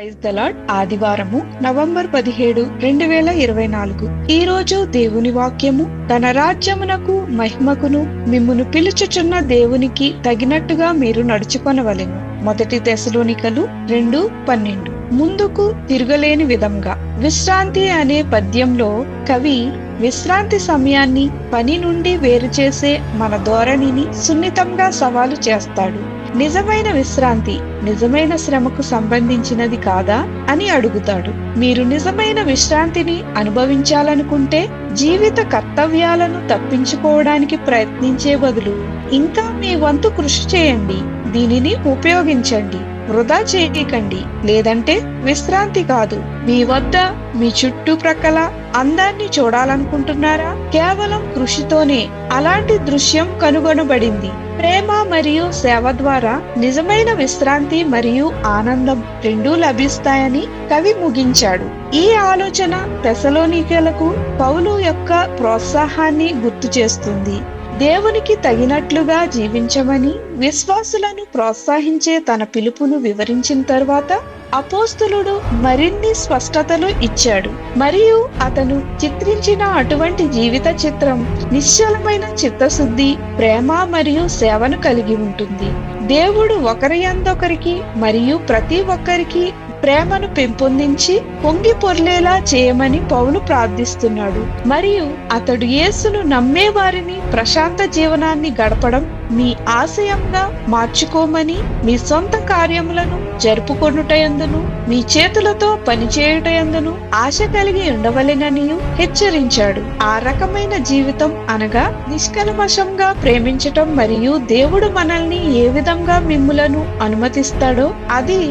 Praise the Lord. ఆదివారము November 17, 2024. ఈ రోజు దేవుని వాక్యము, తన రాజ్యమునకు మహిమకును మిమ్మును పిలుచుచున్న దేవునికి తగినట్టుగా మీరు నడుచుకొనవలెను. 1 తెస్సలోనికలు 2:12. ముందుకు తిరగలేని విధంగా. విశ్రాంతి అనే పద్యంలో కవి విశ్రాంతి సమయాన్ని పని నుండి వేరు చేసే మన ధోరణిని సున్నితంగా సవాలు చేస్తాడు. నిజమైన విశ్రాంతి నిజమైన శ్రమకు సంబంధించినది కాదా అని అడుగుతాడు. మీరు నిజమైన విశ్రాంతిని అనుభవించాలనుకుంటే జీవిత కర్తవ్యాలను తప్పించుకోవడానికి ప్రయత్నించే బదులు ఇంకా మీ వంతు కృషి చేయండి. దీనిని ఉపయోగించండి, వృధా చేయకండి. లేదంటే విశ్రాంతి కాదు, మీ వద్ద మీ చుట్టుప్రక్కల అందాన్ని చూడాలనుకుంటున్నారా? కేవలం కృషితోనే అలాంటి దృశ్యం కనుగొనబడింది. ప్రేమ మరియు సేవ ద్వారా నిజమైన విశ్రాంతి మరియు ఆనందం రెండూ లభిస్తాయని కవి ముగించాడు. ఈ ఆలోచన తెస్సలోనికలకు పౌలు యొక్క ప్రోత్సాహాన్ని గుర్తు చేస్తుంది. దేవునికి తగినట్లుగా జీవించమని విశ్వాసులను ప్రోత్సహించే తన పిలుపును వివరించిన తర్వాత అపోస్తలుడు మరిన్ని స్పష్టతలు ఇచ్చాడు. మరియు అతను చిత్రించిన అటువంటి జీవిత చిత్రం నిశ్చలమైన చిత్తశుద్ధి, ప్రేమ మరియు సేవను కలిగి ఉంటుంది. దేవుడు ఒకరి యందొకరికి మరియు ప్రతి ఒక్కరికి ప్రేమను పెంపొందించి పొంగి పొర్లేలా చేయమని పౌలు ప్రార్థిస్తున్నాడు. మరియు అతడు యేసును నమ్మే వారిని ప్రశాంత జీవనాన్ని గడపడం మీ ఆశయంగా మార్చుకోమని, మీ సొంత కార్యములను జరుపుకొనుటయందును మీ చేతులతో పనిచేయుటయందును ఆశ కలిగి ఉండవలెనని హెచ్చరించాడు. ఆ రకమైన జీవితం అనగా నిష్కల్మషంగా ప్రేమించటం మరియు దేవుడు మనల్ని ఏ విధంగా మిమ్ములను అనుమతిస్తాడో అది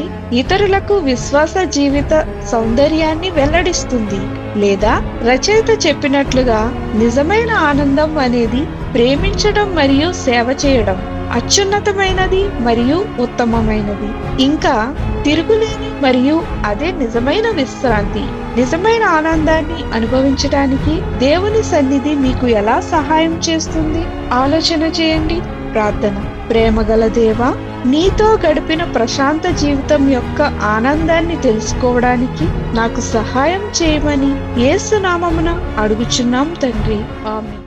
ఇతరులకు విశ్వాస జీవిత సౌందర్యాన్ని వెల్లడిస్తుంది. లేదా రచయిత చెప్పినట్లుగా నిజమైన ఆనందం అనేది ప్రేమించడం మరియు సేవ చేయడం అత్యున్నతమైనది మరియు ఉత్తమమైనది, ఇంకా తిరుగులేని మరియు అదే నిజమైన విశ్రాంతి. నిజమైన ఆనందాన్ని అనుభవించడానికి దేవుని సన్నిధి మీకు ఎలా సహాయం చేస్తుంది? ఆలోచన చేయండి. ప్రార్థన. ప్రేమగల దేవా, నీతో గడిపిన ప్రశాంత జీవితం యొక్క ఆనందాన్ని తెలుసుకోవడానికి నాకు సహాయం చేయమని యేసు నామమున అడుగుచున్నాం తండ్రి. ఆమేన్.